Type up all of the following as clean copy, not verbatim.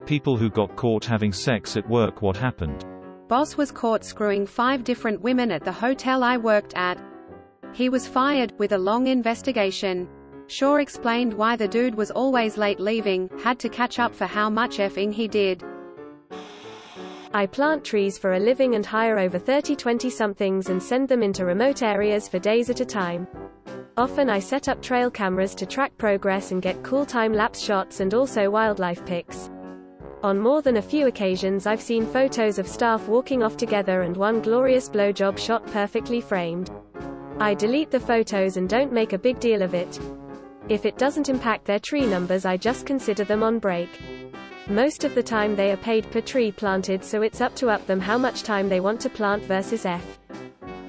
People who got caught having sex at work. What happened? Boss was caught screwing 5 different women at the hotel I worked at. He was fired, with a long investigation. Shaw explained why the dude was always late leaving, had to catch up for how much effing he did. I plant trees for a living and hire over 30 20-somethings and send them into remote areas for days at a time. Often I set up trail cameras to track progress and get cool time-lapse shots and also wildlife pics. On more than a few occasions I've seen photos of staff walking off together and one glorious blowjob shot perfectly framed. I delete the photos and don't make a big deal of it. If it doesn't impact their tree numbers, I just consider them on break. Most of the time they are paid per tree planted, so it's up to them how much time they want to plant versus F.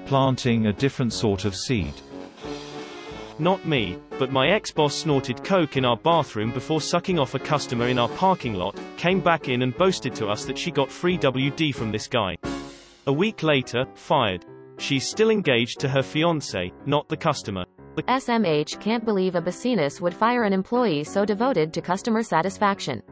Planting a different sort of seed. Not me, but my ex-boss snorted coke in our bathroom before sucking off a customer in our parking lot, came back in and boasted to us that she got free WD from this guy. A week later, fired. She's still engaged to her fiancé, not the customer. SMH can't believe a business would fire an employee so devoted to customer satisfaction.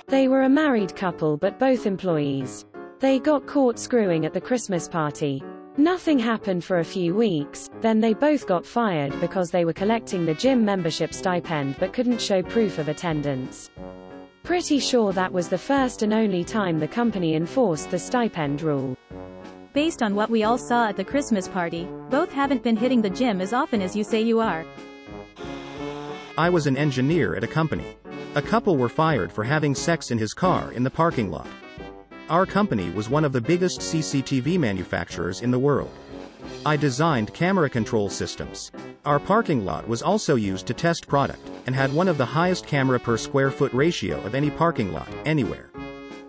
They were a married couple but both employees. They got caught screwing at the Christmas party. Nothing happened for a few weeks, then they both got fired because they were collecting the gym membership stipend but couldn't show proof of attendance. Pretty sure that was the first and only time the company enforced the stipend rule. Based on what we all saw at the Christmas party, both haven't been hitting the gym as often as you say you are. I was an engineer at a company. A couple were fired for having sex in his car in the parking lot. Our company was one of the biggest CCTV manufacturers in the world. I designed camera control systems. Our parking lot was also used to test product, and had one of the highest camera per square foot ratio of any parking lot, anywhere.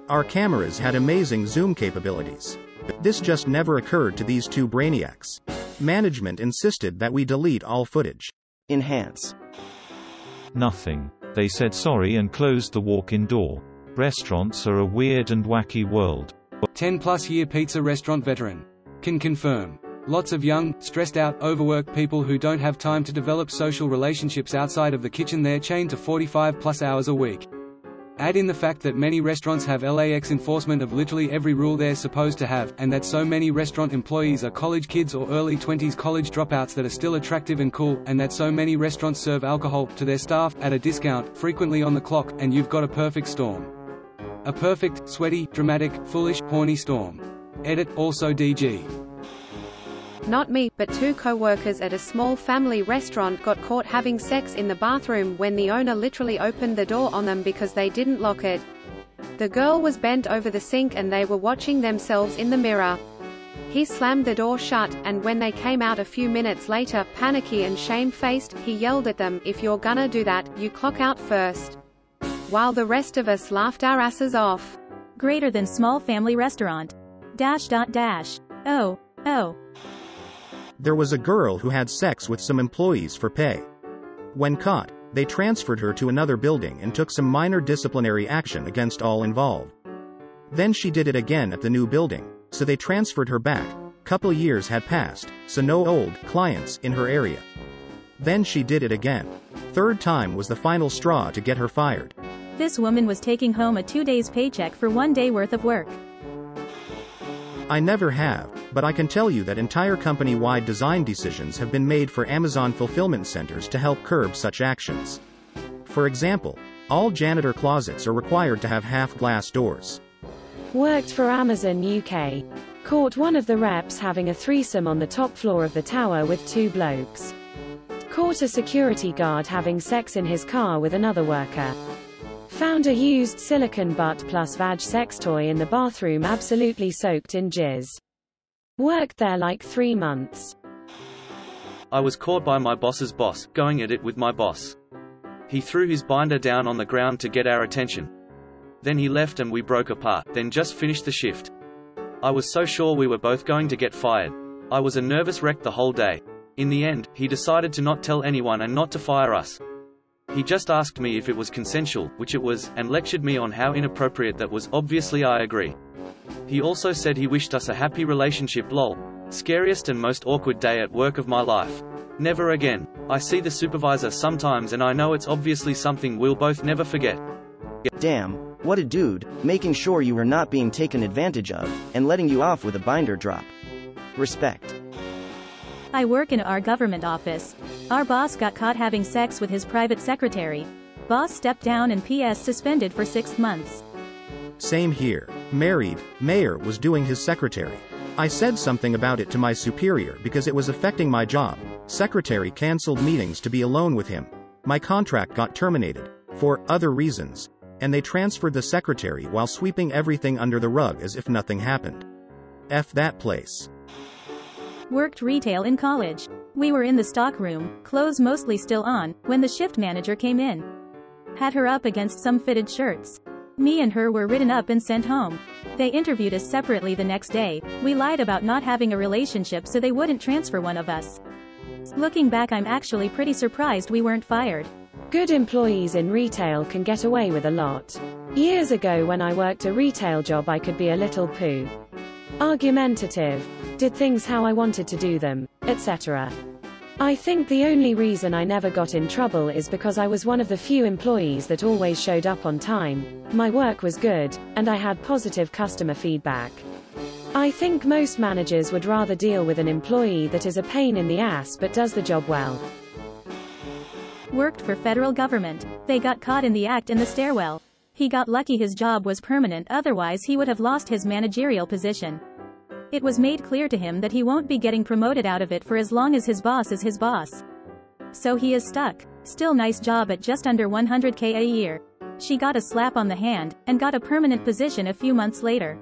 Our cameras had amazing zoom capabilities. This just never occurred to these two brainiacs. Management insisted that we delete all footage. Enhance. Nothing. They said sorry and closed the walk-in door. Restaurants are a weird and wacky world. 10-plus-year pizza restaurant veteran. Can confirm. Lots of young, stressed-out, overworked people who don't have time to develop social relationships outside of the kitchen. They're chained to 45-plus hours a week. Add in the fact that many restaurants have LAX enforcement of literally every rule they're supposed to have, and that so many restaurant employees are college kids or early 20s college dropouts that are still attractive and cool, and that so many restaurants serve alcohol to their staff at a discount, frequently on the clock, and you've got a perfect storm. A perfect, sweaty, dramatic, foolish, horny storm. Edit, also DG. Not me, but 2 co-workers at a small family restaurant got caught having sex in the bathroom when the owner literally opened the door on them because they didn't lock it. The girl was bent over the sink and they were watching themselves in the mirror. He slammed the door shut, and when they came out a few minutes later, panicky and shame-faced, he yelled at them, "If you're gonna do that, you clock out first." While the rest of us laughed our asses off. Greater than small family restaurant. .. Oh. There was a girl who had sex with some employees for pay. When caught, they transferred her to another building and took some minor disciplinary action against all involved. Then she did it again at the new building, so they transferred her back. Couple years had passed, so no old clients in her area. Then she did it again. Third time was the final straw to get her fired. This woman was taking home a 2 days paycheck for 1 day worth of work. I never have, but I can tell you that entire company-wide design decisions have been made for Amazon fulfillment centers to help curb such actions. For example, all janitor closets are required to have half-glass doors. Worked for Amazon UK. Caught one of the reps having a threesome on the top floor of the tower with 2 blokes. Caught a security guard having sex in his car with another worker. Found a used silicone butt plus vag sex toy in the bathroom absolutely soaked in jizz. Worked there like 3 months. I was caught by my boss's boss, going at it with my boss. He threw his binder down on the ground to get our attention. Then he left and we broke apart, then just finished the shift. I was so sure we were both going to get fired. I was a nervous wreck the whole day. In the end, he decided to not tell anyone and not to fire us. He just asked me if it was consensual, which it was, and lectured me on how inappropriate that was. Obviously I agree. He also said he wished us a happy relationship. Lol. Scariest and most awkward day at work of my life. Never again. I see the supervisor sometimes and I know it's obviously something we'll both never forget. Damn, what a dude, making sure you were not being taken advantage of, and letting you off with a binder drop. Respect. I work in our government office. Our boss got caught having sex with his private secretary. Boss stepped down and PS suspended for 6 months. Same here. Married, mayor was doing his secretary. I said something about it to my superior because it was affecting my job. Secretary canceled meetings to be alone with him. My contract got terminated. For other reasons. And they transferred the secretary while sweeping everything under the rug as if nothing happened. F that place. Worked retail in college. We were in the stock room, clothes mostly still on, when the shift manager came in. Had her up against some fitted shirts. Me and her were written up and sent home. They interviewed us separately the next day. We lied about not having a relationship so they wouldn't transfer one of us. Looking back, I'm actually pretty surprised we weren't fired. Good employees in retail can get away with a lot. Years ago when I worked a retail job, I could be a little poo. Argumentative. Did things how I wanted to do them, etc. I think the only reason I never got in trouble is because I was one of the few employees that always showed up on time, my work was good, and I had positive customer feedback. I think most managers would rather deal with an employee that is a pain in the ass but does the job well. Worked for federal government. They got caught in the act in the stairwell. He got lucky his job was permanent, otherwise he would have lost his managerial position. It was made clear to him that he won't be getting promoted out of it for as long as his boss is his boss. So he is stuck. Still nice job at just under $100K a year. She got a slap on the hand, and got a permanent position a few months later.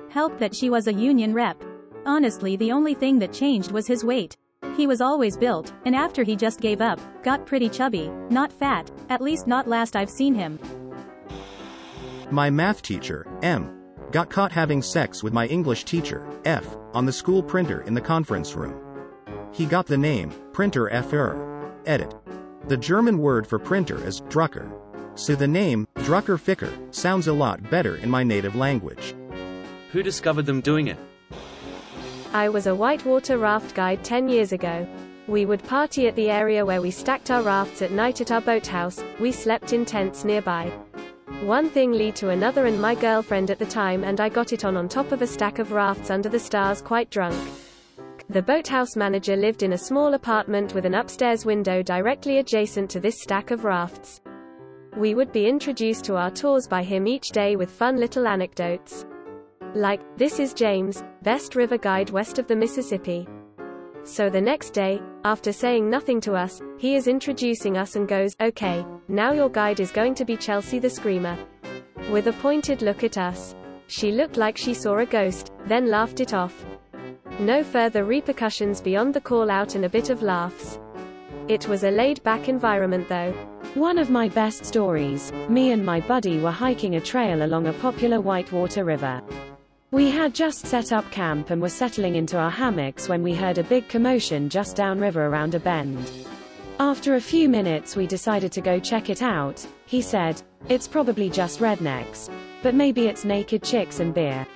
Helped that she was a union rep. Honestly, the only thing that changed was his weight. He was always built, and after he just gave up, got pretty chubby, not fat, at least not last I've seen him. My math teacher, M, got caught having sex with my English teacher, F, on the school printer in the conference room. He got the name, printer Fr. Edit. The German word for printer is Drucker. So the name, Drucker Ficker, sounds a lot better in my native language. Who discovered them doing it? I was a whitewater raft guide 10 years ago. We would party at the area where we stacked our rafts at night at our boathouse. We slept in tents nearby. One thing led to another, and my girlfriend at the time and I got it on top of a stack of rafts under the stars, quite drunk. The boathouse manager lived in a small apartment with an upstairs window directly adjacent to this stack of rafts. We would be introduced to our tours by him each day with fun little anecdotes. Like, "This is James, best river guide west of the Mississippi." So the next day, after saying nothing to us, he is introducing us and goes, "Okay, now your guide is going to be Chelsea the Screamer." With a pointed look at us. She looked like she saw a ghost, then laughed it off. No further repercussions beyond the call out and a bit of laughs. It was a laid-back environment though. One of my best stories, me and my buddy were hiking a trail along a popular whitewater river. We had just set up camp and were settling into our hammocks when we heard a big commotion just downriver around a bend. After a few minutes we decided to go check it out. He said, "It's probably just rednecks. But maybe it's naked chicks and beer."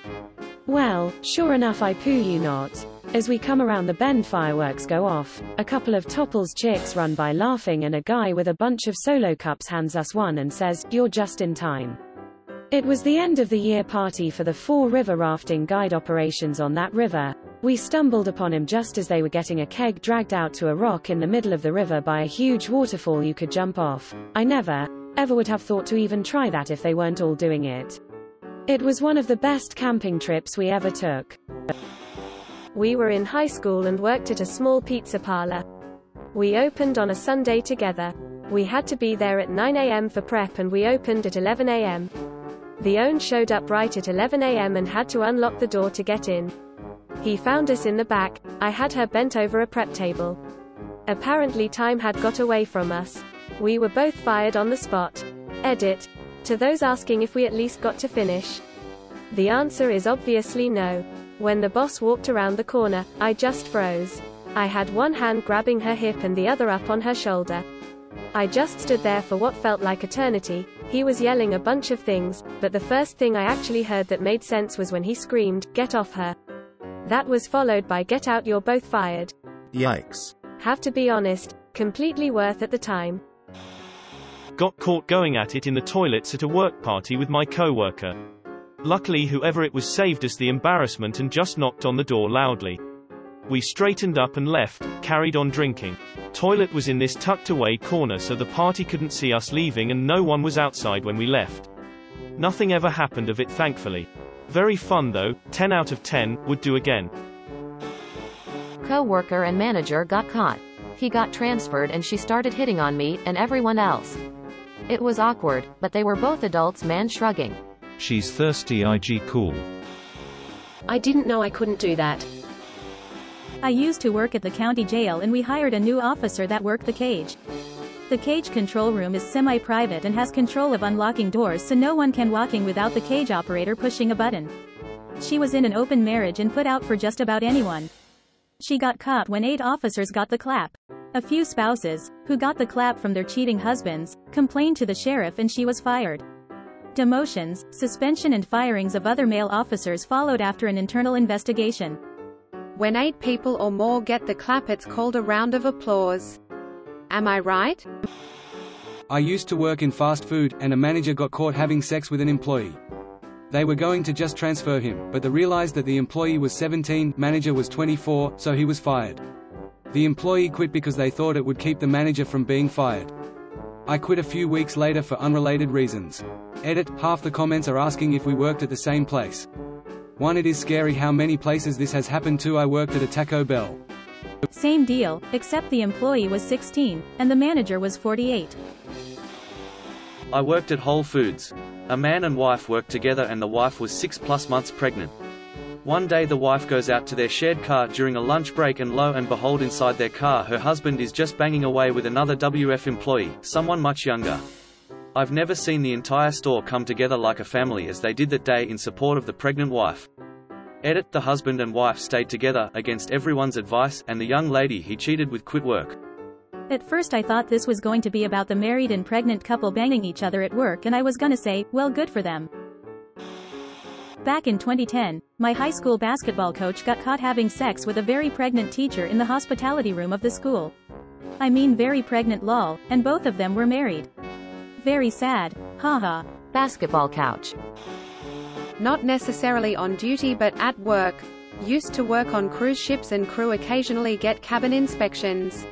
Well, sure enough, I poo you not. As we come around the bend, fireworks go off, a couple of Topples chicks run by laughing, and a guy with a bunch of solo cups hands us one and says, "You're just in time." It was the end of the year party for the 4 river rafting guide operations on that river. We stumbled upon him just as they were getting a keg dragged out to a rock in the middle of the river by a huge waterfall you could jump off. I never, ever would have thought to even try that if they weren't all doing it. It was one of the best camping trips we ever took. We were in high school and worked at a small pizza parlor. We opened on a Sunday together. We had to be there at 9 a.m. for prep, and we opened at 11 a.m. The owner showed up right at 11 a.m. and had to unlock the door to get in. He found us in the back. I had her bent over a prep table. Apparently time had got away from us. We were both fired on the spot. Edit. To those asking if we at least got to finish. The answer is obviously no. When the boss walked around the corner, I just froze. I had one hand grabbing her hip and the other up on her shoulder. I just stood there for what felt like eternity. He was yelling a bunch of things, but the first thing I actually heard that made sense was when he screamed, "Get off her." That was followed by, "Get out, you're both fired." Yikes. Have to be honest, completely worth at the time. Got caught going at it in the toilets at a work party with my coworker. Luckily whoever it was saved us the embarrassment and just knocked on the door loudly. We straightened up and left, carried on drinking. Toilet was in this tucked away corner so the party couldn't see us leaving and no one was outside when we left. Nothing ever happened of it thankfully. Very fun though, 10 out of 10, would do again. Co-worker and manager got caught. He got transferred and she started hitting on me, and everyone else. It was awkward, but they were both adults. Man shrugging. She's thirsty. IG cool. I didn't know I couldn't do that. I used to work at the county jail and we hired a new officer that worked the cage. The cage control room is semi-private and has control of unlocking doors so no one can walk in without the cage operator pushing a button. She was in an open marriage and put out for just about anyone. She got caught when 8 officers got the clap. A few spouses, who got the clap from their cheating husbands, complained to the sheriff and she was fired. Demotions, suspension and firings of other male officers followed after an internal investigation. When 8 people or more get the clap, it's called a round of applause. Am I right? I used to work in fast food, and a manager got caught having sex with an employee. They were going to just transfer him, but they realized that the employee was 17, manager was 24, so he was fired. The employee quit because they thought it would keep the manager from being fired. I quit a few weeks later for unrelated reasons. Edit, half the comments are asking if we worked at the same place. One, it is scary how many places this has happened to. I worked at a Taco Bell. Same deal, except the employee was 16, and the manager was 48. I worked at Whole Foods. A man and wife worked together and the wife was 6+ months pregnant. One day the wife goes out to their shared car during a lunch break and lo and behold, inside their car her husband is just banging away with another WF employee, someone much younger. I've never seen the entire store come together like a family as they did that day in support of the pregnant wife. Edit, the husband and wife stayed together, against everyone's advice, and the young lady he cheated with quit work. At first I thought this was going to be about the married and pregnant couple banging each other at work, and I was gonna say, well, good for them. Back in 2010, my high school basketball coach got caught having sex with a very pregnant teacher in the hospitality room of the school. I mean very pregnant lol, and both of them were married. Very sad, haha. Basketball couch. Not necessarily on duty but at work. Used to work on cruise ships and crew occasionally get cabin inspections.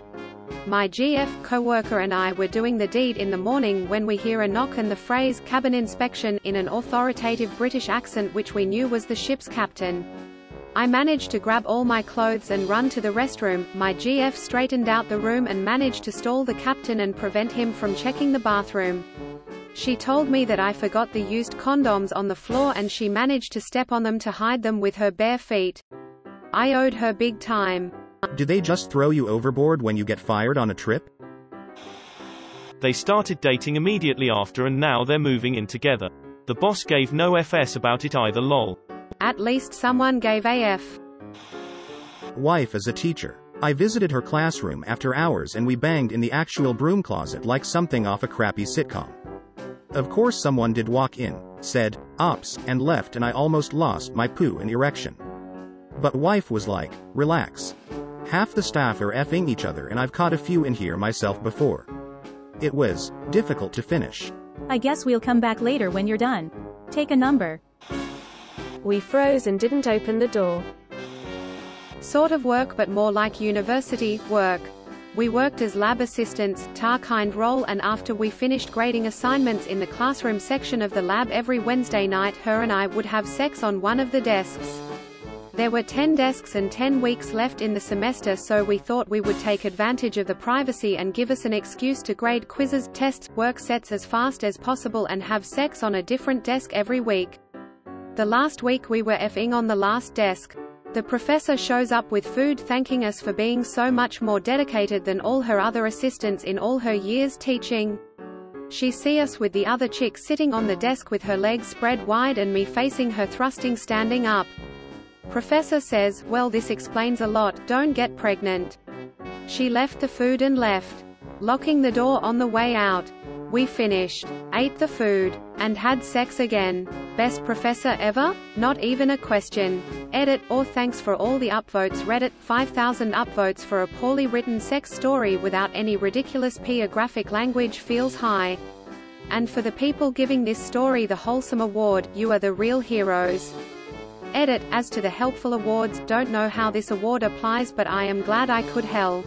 My GF co-worker and I were doing the deed in the morning when we hear a knock and the phrase cabin inspection in an authoritative British accent, which we knew was the ship's captain. I managed to grab all my clothes and run to the restroom. My GF straightened out the room and managed to stall the captain and prevent him from checking the bathroom. She told me that I forgot the used condoms on the floor and she managed to step on them to hide them with her bare feet. I owed her big time. Do they just throw you overboard when you get fired on a trip? They started dating immediately after and now they're moving in together. The boss gave no FS about it either, lol. At least someone gave AF. Wife is a teacher. I visited her classroom after hours and we banged in the actual broom closet like something off a crappy sitcom. Of course someone did walk in, said, "Ops," and left, and I almost lost my poo and erection. But wife was like, relax. Half the staff are effing each other and I've caught a few in here myself before. It was difficult to finish. I guess we'll come back later when you're done. Take a number. We froze and didn't open the door. Sort of work but more like university work. We worked as lab assistants, tar kind role, and after we finished grading assignments in the classroom section of the lab every Wednesday night, her and I would have sex on one of the desks. There were 10 desks and 10 weeks left in the semester, so we thought we would take advantage of the privacy and give us an excuse to grade quizzes, tests, work sets as fast as possible and have sex on a different desk every week. The last week we were effing on the last desk. The professor shows up with food thanking us for being so much more dedicated than all her other assistants in all her years teaching. She see us with the other chick sitting on the desk with her legs spread wide and me facing her thrusting standing up. Professor says, well, this explains a lot, don't get pregnant. She left the food and left, locking the door on the way out. We finished, ate the food, and had sex again. Best professor ever? Not even a question. Edit, or thanks for all the upvotes. Reddit, 5,000 upvotes for a poorly written sex story without any ridiculous graphic language feels high. And for the people giving this story the wholesome award, you are the real heroes. Edit, as to the helpful awards, don't know how this award applies, but I am glad I could help.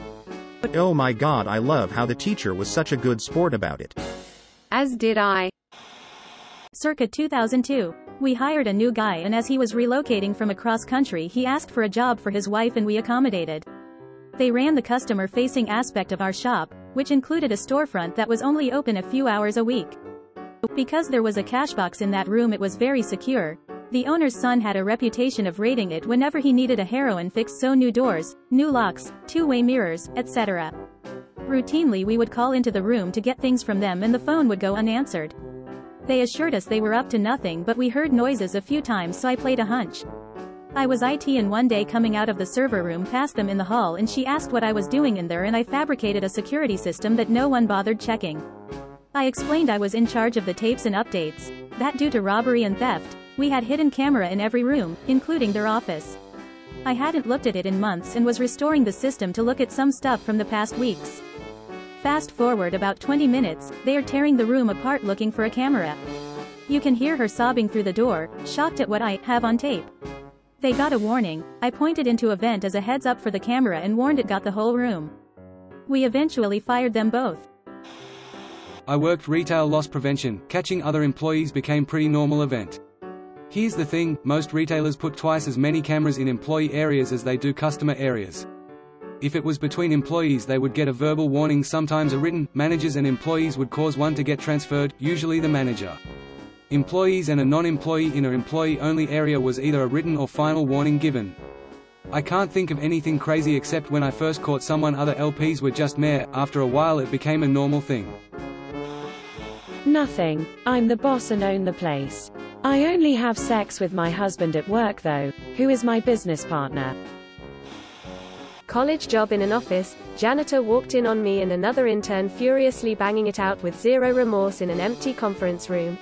Oh my god, I love how the teacher was such a good sport about it. As did I. Circa 2002. We hired a new guy, and as he was relocating from across country, he asked for a job for his wife and we accommodated. They ran the customer-facing aspect of our shop, which included a storefront that was only open a few hours a week. Because there was a cash box in that room, it was very secure. The owner's son had a reputation of raiding it whenever he needed a heroin fix, so new doors, new locks, two-way mirrors, etc. Routinely we would call into the room to get things from them and the phone would go unanswered. They assured us they were up to nothing, but we heard noises a few times, so I played a hunch. I was IT, and one day coming out of the server room past them in the hall, and she asked what I was doing in there, and I fabricated a security system that no one bothered checking. I explained I was in charge of the tapes and updates. That due to robbery and theft, we had hidden camera in every room, including their office. I hadn't looked at it in months and was restoring the system to look at some stuff from the past weeks. Fast forward about 20 minutes, they are tearing the room apart looking for a camera. You can hear her sobbing through the door, shocked at what I have on tape. They got a warning. I pointed into a vent as a heads up for the camera and warned it got the whole room. We eventually fired them both. I worked retail loss prevention. Catching other employees became pretty normal event. Here's the thing, most retailers put twice as many cameras in employee areas as they do customer areas. If it was between employees, they would get a verbal warning, sometimes a written. Managers and employees would cause one to get transferred, usually the manager. Employees and a non-employee in an employee-only area was either a written or final warning given. I can't think of anything crazy except when I first caught someone other LPs were just meh. After a while it became a normal thing. Nothing. I'm the boss and own the place. I only have sex with my husband at work though, who is my business partner. College job in an office, janitor walked in on me and another intern furiously banging it out with zero remorse in an empty conference room.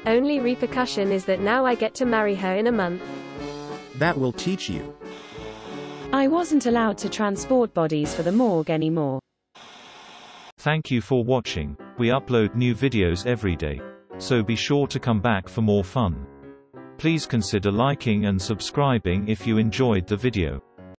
Only repercussion is that now I get to marry her in a month. That will teach you. I wasn't allowed to transport bodies for the morgue anymore. Thank you for watching. We upload new videos every day. So be sure to come back for more fun. Please consider liking and subscribing if you enjoyed the video.